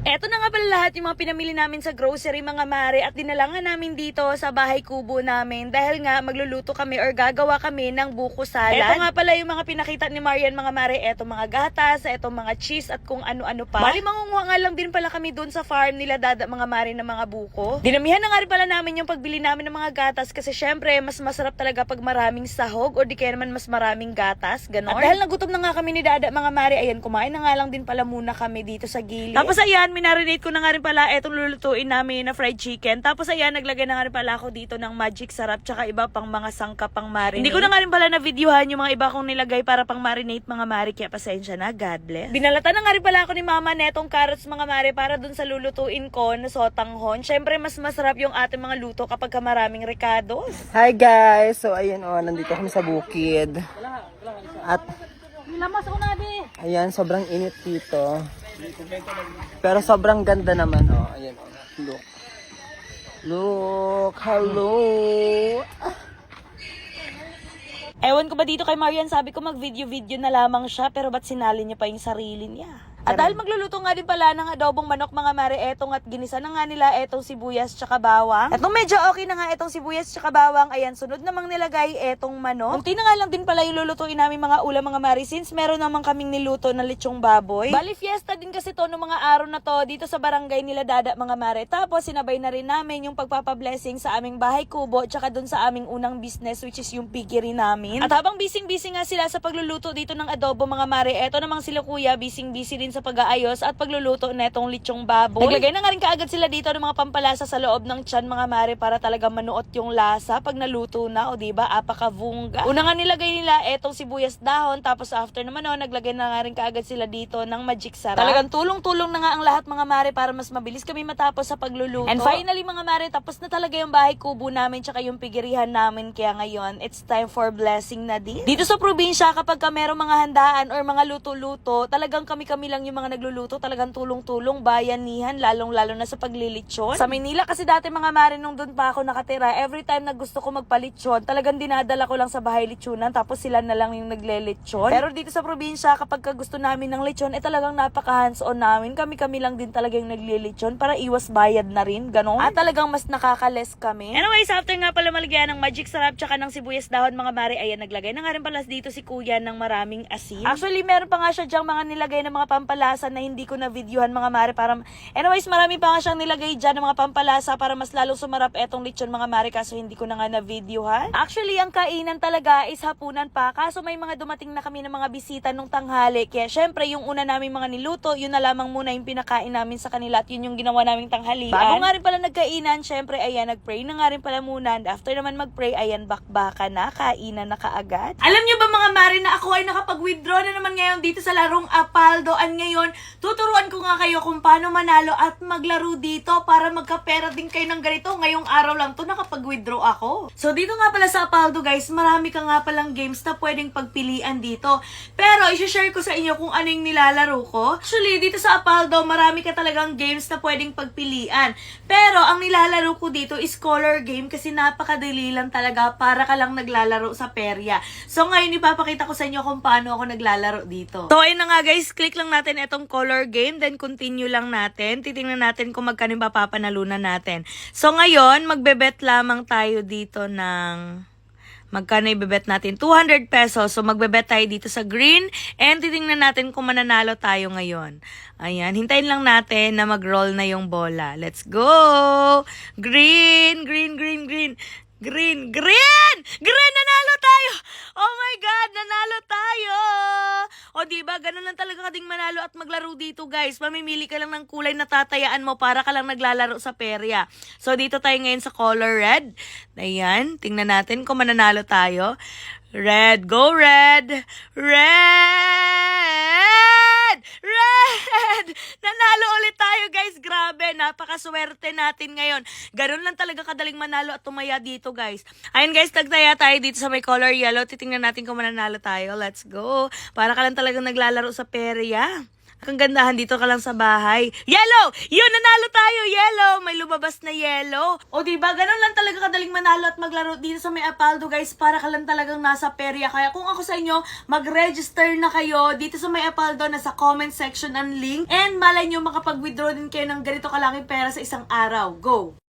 Eto na nga pala lahat yung mga pinamili namin sa grocery mga mare at dinala nga namin dito sa bahay kubo namin dahil nga magluluto kami or gagawa kami ng buko salad. Eto nga pala yung mga pinakita ni Marian mga mare, eto mga gatas, eto mga cheese at kung ano-ano pa. Bali mangunguha nga lang din pala kami dun sa farm nila dada mga mare ng mga buko. Dinamihan na nga rin pala namin yung pagbili namin ng mga gatas kasi syempre mas masarap talaga pag maraming sahog o di kaya naman mas maraming gatas, ganon. At dahil nagutom na nga kami ni dada mga mare, ayan kumain na nga lang din pala muna kami dito sa gilid. Tapos ayan, minarinate ko na nga rin pala etong lulutuin namin na fried chicken. Tapos ayan, naglagay na nga rin pala ako dito ng magic sarap tsaka iba pang mga sangkap pang marinate. Hindi ko na nga rin pala na-videohan yung mga iba kong nilagay para pang marinate mga mare, kaya pasensya na, God bless. Binalatan na nga rin pala ako ni mama netong carrots mga mare para dun sa lulutuin ko na sotanghon. Syempre mas masarap yung ating mga luto kapag ka maraming recados. Hi guys! So ayun nandito kami sa bukid. At ayan, sobrang init dito. Pero sobrang ganda naman, ayan, look. Look, hello. Ewan ko ba dito kay Marian, sabi ko mag-video-video na lamang siya, pero ba't sinali niya pa yung sarili niya? At dahil magluluto nga din pala ng adobong manok mga mare, etong at ginisa na nga nila etong sibuyas tsaka bawang. At nung medyo okay na nga etong sibuyas tsaka bawang, ayan, sunod namang nilagay etong manok. Kunti na nga lang din pala yung lulutuin namin mga ulam mga mare, since meron naman kaming niluto na lechong baboy. Bali fiesta din kasi to ng mga araw na to dito sa barangay nila dada mga mare. Tapos sinabay na rin namin yung pagpapablessing sa aming bahay kubo tsaka dun sa aming unang business which is yung piggery namin. At habang busy-busy nga sila sa pagluluto dito ng adobo mga mare, eto namang sila kuya busy-busy din sa pag-aayos at pagluluto netong lechong baboy. Naglagay na nga rin kaagad sila dito ng mga pampalasa sa loob ng tiyan mga mare para talaga manuot yung lasa pag naluto na, o diba, apakavunga. Una nga nilagay nila etong sibuyas dahon, tapos after naman naglagay na nga rin kaagad sila dito ng magic sarap. Talagang tulong-tulong na nga ang lahat mga mare para mas mabilis kami matapos sa pagluluto. And finally mga mare, tapos na talaga yung bahay kubo namin tsaka yung pigirihan namin, kaya ngayon it's time for blessing na din. Dito sa probinsya kapag ka merong mga handaan or mga luto-luto, talagang kami-kami lang yung mga nagluluto, talagang tulong-tulong, bayanihan, lalong-lalo na sa paglilitsyon. Sa Manila kasi dati mga mare, nung doon pa ako nakatira, every time na gusto ko magpalitsyon, talagang dinadala ko lang sa bahay litsunan, tapos sila na lang yung naglelitsyon. Pero dito sa probinsya, kapag gusto namin ng litsyon, talagang napaka hands-on namin. Kami-kami lang din talaga yung naglilitsyon para iwas bayad na rin, ganon. At talagang mas nakakales kami. Anyways, after nga pala malagyan ng magic sarap tsaka ng sibuyas dahon mga mare, ayan, naglagay na nga rin pala dito si kuya ng maraming asin. Actually, meron pa nga siya dyang mga nilagay ng mga pampalasa na hindi ko na videohan mga mare para... Anyways, marami pa nga siyang nilagay dyan ng mga pampalasa para mas lalong sumarap etong lechon mga mare, kaso hindi ko na nga na videohan. Actually, ang kainan talaga is hapunan pa, kaso may mga dumating na kami ng mga bisita nung tanghali, kaya syempre yung una namin mga niluto, yun na lamang muna yung pinakain namin sa kanila at yun yung ginawa naming tanghalian. Bago nga rin pala nagkainan, syempre ayan, nagpray na nga rin pala muna, and after naman magpray, ayan, bakbaka na, kainan na kaagad. Alam nyo ba mga mare na ako ay nakapag-withdraw na naman ngayon dito sa larong Apaldo, and ngayon tuturuan ko nga kayo kung paano manalo at maglaro dito para magkapera din kayo ng ganito. Ngayong araw lang to nakapag-withdraw ako. So dito nga pala sa Apaldo guys, marami ka nga palang games na pwedeng pagpilian dito. Pero i-share ko sa inyo kung ano yung nilalaro ko. Actually dito sa Apaldo, marami ka talagang games na pwedeng pagpilian. Pero ang nilalaro ko dito is color game kasi napakadali lang talaga, para ka lang naglalaro sa perya. So ngayon ipapakita ko sa inyo kung paano ako naglalaro dito. So ayun na nga guys, click lang natin itong color game, then continue lang natin. Titingnan natin kung magkano yung papapanalunan natin. So ngayon, magbebet lamang tayo dito ng... Magkano ibebet natin? 200 pesos. So, magbebet tayo dito sa green. And titingnan natin kung mananalo tayo ngayon. Ayan. Hintayin lang natin na mag-roll na yung bola. Let's go! Green! Green! Green! Green! Green! Green! Green! Nanalo tayo! Oh my God! Nanalo tayo! O diba? Ganun lang talaga kading manalo at maglaro dito guys. Mamimili ka lang ng kulay na tatayaan mo para ka lang naglalaro sa perya. So dito tayo ngayon sa color red. Ayan. Tingnan natin kung mananalo tayo. Red! Go red! Red! Red! Nanalo ulit tayo guys. Grabe, napakaswerte natin ngayon. Ganun lang talaga kadaling manalo at tumaya dito guys. Ayun guys, nagtaya tayo dito sa may color yellow. Titingnan natin kung mananalo tayo. Let's go. Para ka lang talagang naglalaro sa perya. Ang gandahan dito ka lang sa bahay. Yellow! Yun, nanalo tayo, Yellow! May lumabas na Yellow. O diba, ganun lang talaga kadaling manalo at maglaro dito sa May Apaldo, guys, para ka lang talagang nasa perya. Kaya kung ako sa inyo, mag-register na kayo dito sa May Apaldo, nasa comment section ang link. And malay nyo makapag-withdraw din kayo ng ganito kalaking pera sa isang araw. Go!